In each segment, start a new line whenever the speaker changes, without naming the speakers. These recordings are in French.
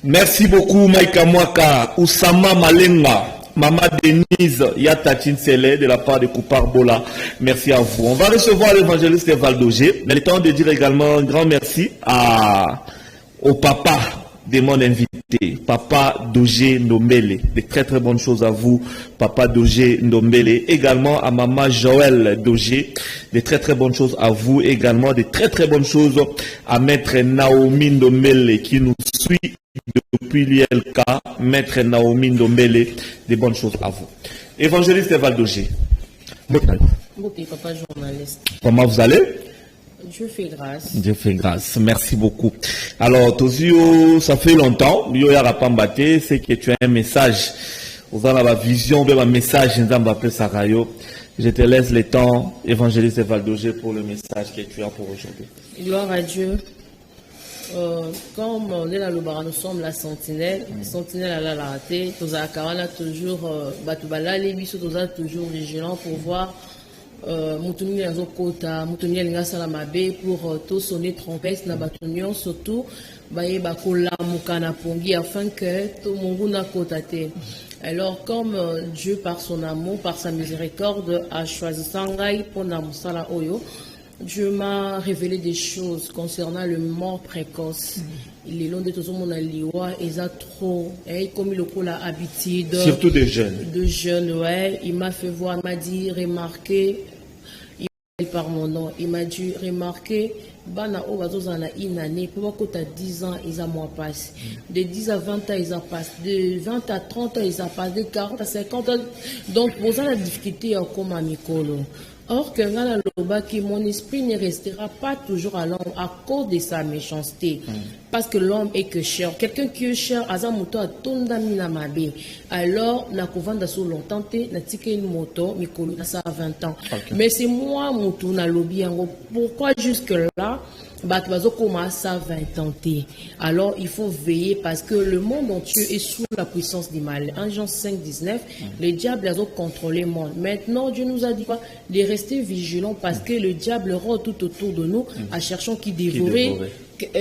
Merci beaucoup, Maïka Mwaka, Oussama Malenga, Mama Denise Yatachinsele de la part de Koupar Bola. Merci à vous. On va recevoir l'évangéliste Valdogé. Mais il est temps de dire également un grand merci au papa de mon invité, Papa Dogé Ndombele. De très très bonnes choses à vous, Papa Dogé Ndombele. Également à Maman Joël Dogé. De très très bonnes choses à vous. Également de très très bonnes choses à Maître Naomi Ndombele qui nous suit depuis l'ILK. Maître Naomi Ndombele. De bonnes choses à vous. Évangéliste Valdogé.
Papa journaliste.
Comment vous allez?
Dieu fait grâce.
Dieu fait grâce. Merci beaucoup. Alors, Tozio, ça fait longtemps. C'est que tu as un message. Vous avez la vision, un message. Je te laisse le temps, évangéliste Valdogé, pour le message que tu as pour aujourd'hui.
Gloire à Dieu. Comme on est là, nous sommes la sentinelle. Sentinelle à la raté. Tozakarana toujours, Batubala, les bisous, toujours vigilants pour voir. Moutouni à Zokota, Moutouni à Lingasalamabe pour tout sonner trompette, Nabatunion, surtout, Baye Bakola, Moukana Pongi, afin que tout le monde n'a cotaté. Alors, comme Dieu, par son amour, par sa miséricorde, a choisi Sangai pour Namusala Oyo, Dieu m'a révélé des choses concernant le mort précoce. Il est long de tout le monde à l'Iwa, ils ont trop, comme il a habitude.
Surtout des jeunes.
De jeunes, ouais. Il m'a fait voir, il m'a dit, remarquer, il par mon nom, il m'a dit, remarquer, Bana Obazozana une année, pour que tu as 10 ans, ils ont moins passé. De 10 à 20 ans, ils ont passé. De 20 à 30 ans, ils ont passé. De 40 à 50 ans. Donc, vous avez la difficulté comme à Mikolo. Or, que mon esprit ne restera pas toujours à l'homme à cause de sa méchanceté. Parce que l'homme est que cher. Quelqu'un qui est cher, Azamuto a tondamina mabe. Alors, na kovanda so longtemps, na tike une moto, mikolo, na ça a 20 ans. Okay. Mais c'est moi, moutou, na lobby, pourquoi jusque-là, Batbazo commence à 20 ans. Alors, il faut veiller parce que le monde entier est sous la puissance du mal. En Jean 5, 19, le diable a contrôlé le monde. Maintenant, Dieu nous a dit quoi? De rester vigilants parce que le diable rôde tout autour de nous à cherchant qui dévorer.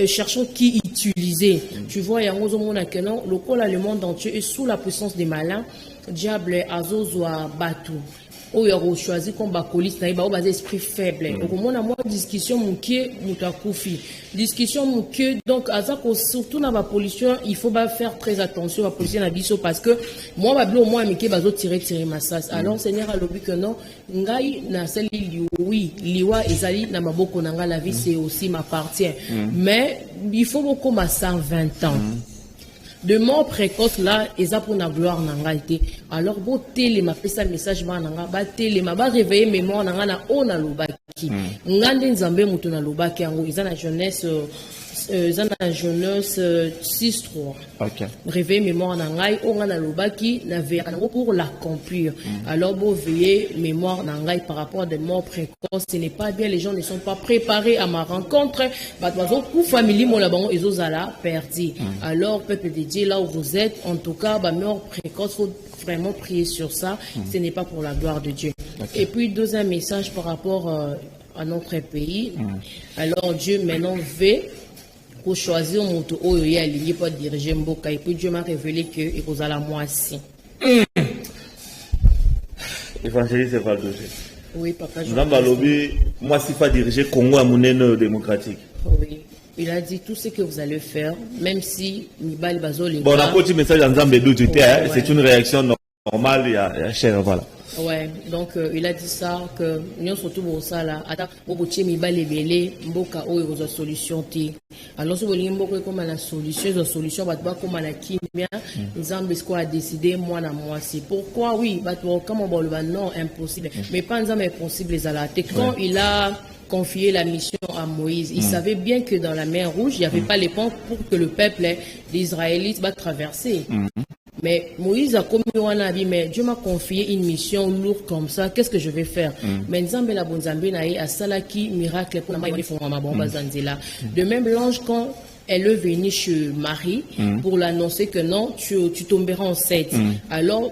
Cherchons qui utiliser. Tu vois, il y a un le monde entier est sous la puissance des malins. Diable, Azozoa, Batou. Où il y a choisi comme bacolis, il y a des esprits faibles. Donc, on a moins discussion, discussion, donc, surtout dans la pollution, il faut faire très attention à la pollution parce que moi, je vais tirer ma sas. Alors, Seigneur a l'objet que non, ngai na seli oui, liwa ezali na maboko nanga la vie, c'est aussi m'appartient. Mais il faut beaucoup ma 120 ans. De mort précoce là, ils ont pour la gloire n'engalité. Alors, beau télé m'a fait ça message nanga, ba télé m'a ba réveiller mémoire nanga na on a lobaki. Ngande nzambe mutu na lobaki yango, ils ont la jeunesse. La jeunesse 6-3. Okay. Réveil mémoire nangai, on a lobaki, pour l'accomplir. Alors, vous veillez mémoire nangai par rapport à des morts précoces. Ce n'est pas bien, les gens ne sont pas préparés à ma rencontre. Pour famille, mon laban, ils ont perdu. Alors, peuple de Dieu, là où vous êtes, en tout cas, mort précoce, faut vraiment prier sur ça. Ce n'est pas pour la gloire de Dieu. Okay. Et puis, deuxième message par rapport à notre pays. Alors, Dieu maintenant veut pour choisir mon tour, il y a lié pour diriger Mboka. Et puis Dieu m'a révélé que il vous a la moitié.
Évangéliste Valdogé.
Oui, papa.
Moi, si pas diriger Congo à mon démocratique.
Oui. Il a dit tout ce que vous allez faire, même si Nibal Bazo les.
Bon, on a un petit message en Zambé d'où c'est une réaction normale, il y a cher, voilà.
Ouais, donc il a dit ça que nous surtout pour ça là, attends, pour que mi balé belé, mboka o une solution ti. Alors si vous voulez mboka comme la solution va pas comme la kimia, Nzambe quoi a décidé moi na moi c'est pourquoi oui, bah comme on va non impossible, mais pas Nzambe impossible les alaté quand il a confié la mission à Moïse. Il savait bien que dans la mer Rouge, il n'y avait pas les ponts pour que le peuple des Israélites va traverser. Mais Moïse a commis un avis, mais Dieu m'a confié une mission lourde comme ça. Qu'est-ce que je vais faire? Mais Nzambe la bonzambe naïe a salaki miracle pour la. De même l'ange quand elle est venue chez Marie pour l'annoncer que non, tu tomberas enceinte. Alors,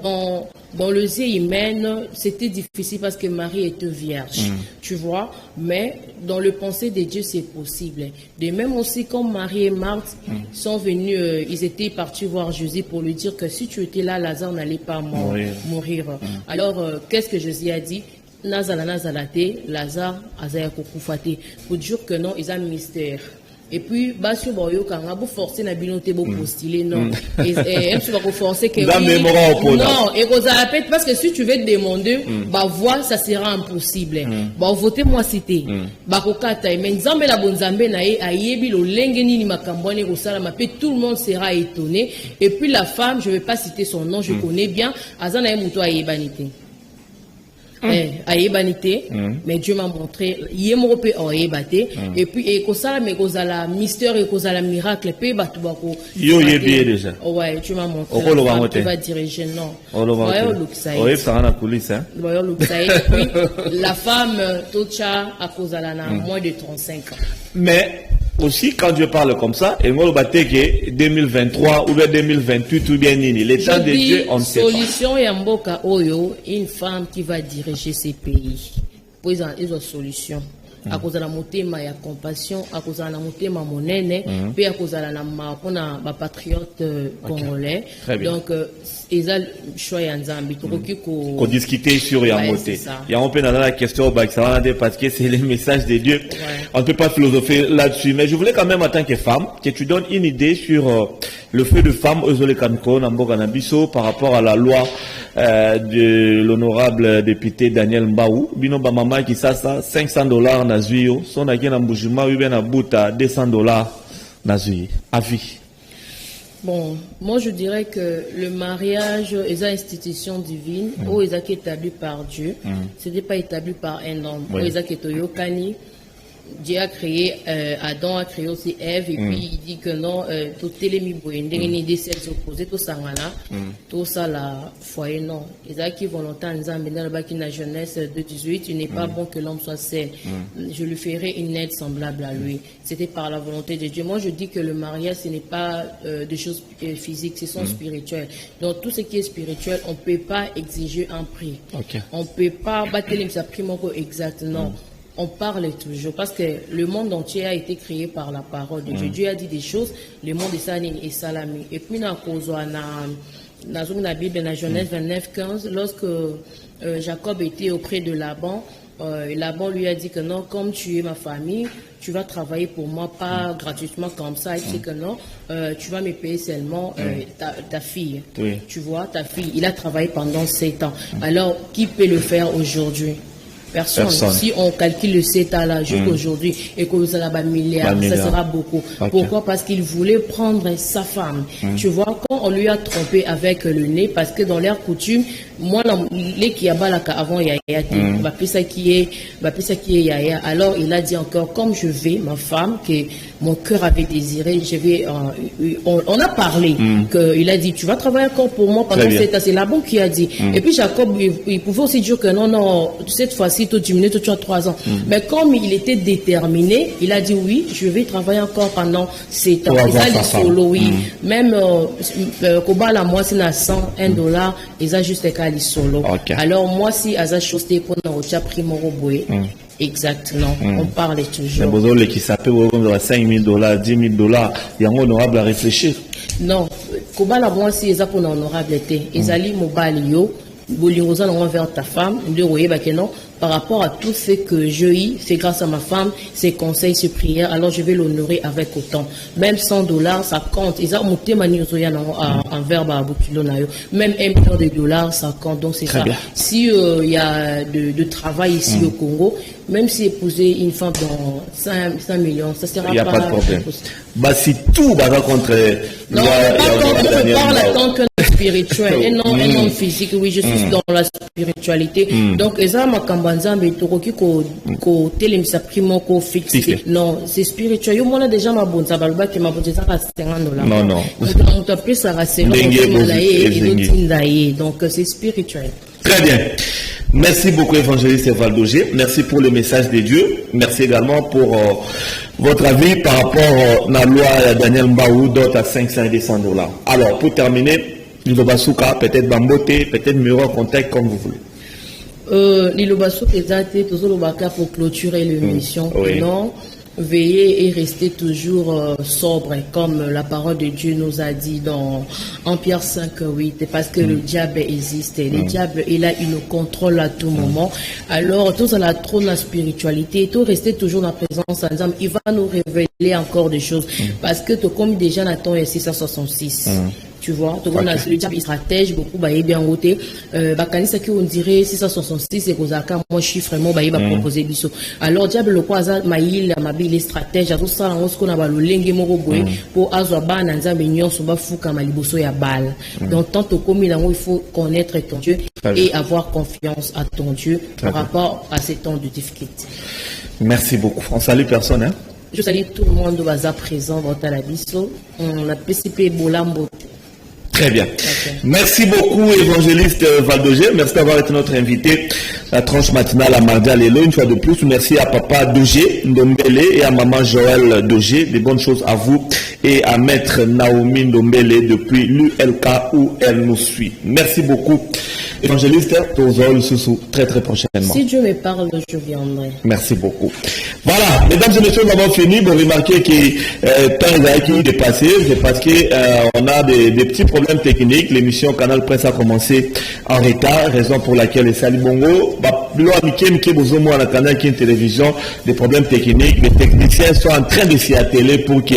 dans le humaine, c'était difficile parce que Marie était vierge, tu vois. Mais dans le pensée de Dieu, c'est possible. De même aussi, quand Marie et Marthe sont venus, ils étaient partis voir Jésus pour lui dire que si tu étais là, Lazare n'allait pas mourir. Alors, qu'est-ce que Jésus a dit? Nazala Lazare, Azaya Kokufate. Pour dire que non, ils ont un mystère. Et puis, basu boyo kanga bu forcer na binote bo postuler non. Et tu vas forcer que non. Et vous appelez parce que si tu veux demander, bah voir ça sera impossible. Bah votez moi cité. Bah kokata mais nzambe la bonzambe na ye ayebi lo lengeni ni makambone ko sala mape tout le monde sera étonné. Et puis la femme, je vais pas citer son nom, je connais bien, azana ye muto ayebanité. Ayebanité, mais Dieu m'a montré yemorope ayebaté et puis et ça mais la mystère et la miracle pe batubako
yo yebie déjà.
Ouais, tu m'as montré tu vas diriger non.
Oui, ça en a coulisse hein.
Puis la femme tocha à cause na moins de 35 ans.
Mais aussi, quand Dieu parle comme ça, et moi, le 2023 ou bien 2028 ou bien Nini, l'état de Dieu, on ne sait pas.
Solution et Mboka Oyo, une femme qui va diriger ces pays. Puis ils ont solution. À cause de la motema, il y a compassion, à cause de la motema, monene, puis à cause de la patriote congolais. Donc, ils ont choix en Zambie.
Qu'on discuter sur Yamote. Il y a un peu dans la question, parce que c'est le message de Dieu. On ne peut pas philosopher là-dessus. Mais je voulais quand même, en tant que femme, que tu donnes une idée sur le fait de femme par rapport à la loi de l'honorable député Daniel Mbaou. Bino Bamama qui ça, $500 na zuyo. Son a na mbujuma, ou bien na buta $200 na zuyo. À vie.
Bon, moi je dirais que le mariage est une institution divine, ou est établi par Dieu. Ce n'est pas établi par un homme. Ou est Kani. Dieu a créé, Adam a créé aussi Ève, et puis il dit que non, tout télémi boyende, il des sexes opposés, tout ça, tout ça, la foyer, non. Ils ont qui volontaire, nous avons dans la jeunesse de 18, il n'est pas bon que l'homme soit seul. Je lui ferai une aide semblable à lui. C'était par la volonté de Dieu. Moi, je dis que le mariage, ce n'est pas des choses physiques, ce sont spirituelles. Donc, tout ce qui est spirituel, on ne peut pas exiger un prix. On ne peut pas battre les prix exactement. On parle toujours parce que le monde entier a été créé par la parole de Dieu. Dieu a dit des choses, le monde est salé et salamé. Et puis, dans la Bible, dans la Genèse 29-15, lorsque Jacob était auprès de Laban, Laban lui a dit que non, comme tu es ma famille, tu vas travailler pour moi, pas gratuitement comme ça. Il dit que non, tu vas me payer seulement ta fille. Tu vois, ta fille, il a travaillé pendant 7 ans. Alors, qui peut le faire aujourd'hui? Personne. Si on calcule le CETA là jusqu'aujourd'hui et que vous avez un milliard, ça sera beaucoup. Pourquoi? Parce qu'il voulait prendre sa femme. Tu vois, quand on lui a trompé avec le nez, parce que dans l'air coutume, moi, les qui a balaka avant Yaya, ça qui est Yaya. Alors il a dit encore, comme je vais, ma femme, que mon cœur avait désiré, je vais. On a parlé, il a dit, tu vas travailler encore pour moi pendant 7 ans. C'est la banque qui a dit. Et puis Jacob, il pouvait aussi dire que non, cette fois-ci, tout diminué, tu as 3 ans. Mais comme il était déterminé, il a dit oui, je vais travailler encore pendant 7 ans. Ils ont solo, oui. Même Kobala, moi, c'est $100, ils ont juste les solo. Alors, moi, si Aza chose pour nous, tu as pris mon robot. Exactement, on parle toujours.
Mais vous qui s'appelle $5,000, $10,000, il y a un honorable à réfléchir.
Non, Kobala, moi, si ils ont pour honorable, ils ont mobile yo. Envers ta femme, par rapport à tout ce que je y fais grâce à ma femme, ses conseils, ses prières, alors je vais l'honorer avec autant. Même $100, ça compte. Ils ont monté un verbe à même $1 million, ça compte. Donc c'est ça. Si il y a de travail ici au Congo, même si épouser une femme dans 5 millions, ça sera pas.
Il n'y a pas de problème. Bah, si tout va contre.
Non, on parle en tant que spirituel et non un homme physique. Oui, je suis dans la spiritualité. Donc, ça m'a kambanza mais toroki ko télémisa primo ko fixé. Non, c'est spirituel. Yo mona déjà ma bonne sabalba que ma bonne ça à $50.
Non.
Donc, on t'a pris ça à $50. Donc, c'est spirituel.
Très bien. Merci beaucoup, évangéliste Valdogé. Merci pour le message de Dieu. Merci également pour votre avis par rapport à la loi Daniel Mbaou, d'autres à 500 et $200. Alors, pour terminer, Lilobasuka, peut-être Bambote, peut-être numéro en contact comme vous voulez.
Lilobasuka est toujours pour clôturer l'émission.
Oui.
Non, veillez et restez toujours sobre, comme la parole de Dieu nous a dit en Pierre 5:8, parce que le diable existe. Le diable est là, il nous contrôle à tout moment. Alors, tout ça, la trône, la spiritualité, tout rester toujours dans la présence ensemble, il va nous révéler encore des choses. Parce que tout comme déjà Nathan est 666. Tu vois, tout le monde a le diable, il stratège beaucoup, bah, il est bien ôté. Bakanisa qui on dirait 666, c'est qu'on a moi chiffre, moi, bah, il va proposer biso. Alors, diable, le quoi, maïl, il est stratège, à tout ça, on se connaît, bah, le lengue, moro, boy, pour azoba, nanza, mignon, soba, fouka, maliboso, ya balle. Donc, tant que comme il faut connaître ton Dieu et avoir confiance à ton Dieu par rapport à ces temps de difficulté.
Merci beaucoup. On salue personne, hein?
Je salue tout le monde qui est présent dans la biso. On a PCP Bolambo.
Très bien. Okay. Merci beaucoup, évangéliste Valdogé. Merci d'avoir été notre invité. La tranche matinale à mardi à l'élo. Une fois de plus, merci à papa Dogé Ndombele et à maman Joël Dogé. Des bonnes choses à vous et à maître Naomi Ndombele depuis l'ULK où elle nous suit. Merci beaucoup, évangéliste. Très très prochainement.
Si Dieu me parle, je viendrai.
Merci beaucoup. Voilà, mesdames et messieurs, nous avons fini. Vous remarquez que temps est dépassé. C'est parce que on a des petits problèmes techniques. L'émission Canal Presse a commencé en retard, raison pour laquelle les Salibongo, la canal qui est une télévision, des problèmes techniques. Les techniciens sont en train de s'y atteler pour que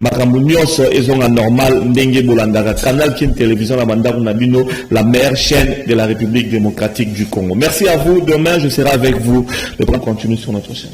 Makamunios ils ont un normal Ndengue Bolandara. Canal qui est une télévision la Banda Nabino, la meilleure chaîne de la République démocratique du Congo. Merci à vous. Demain, je serai avec vous. Le plan continue sur notre chaîne.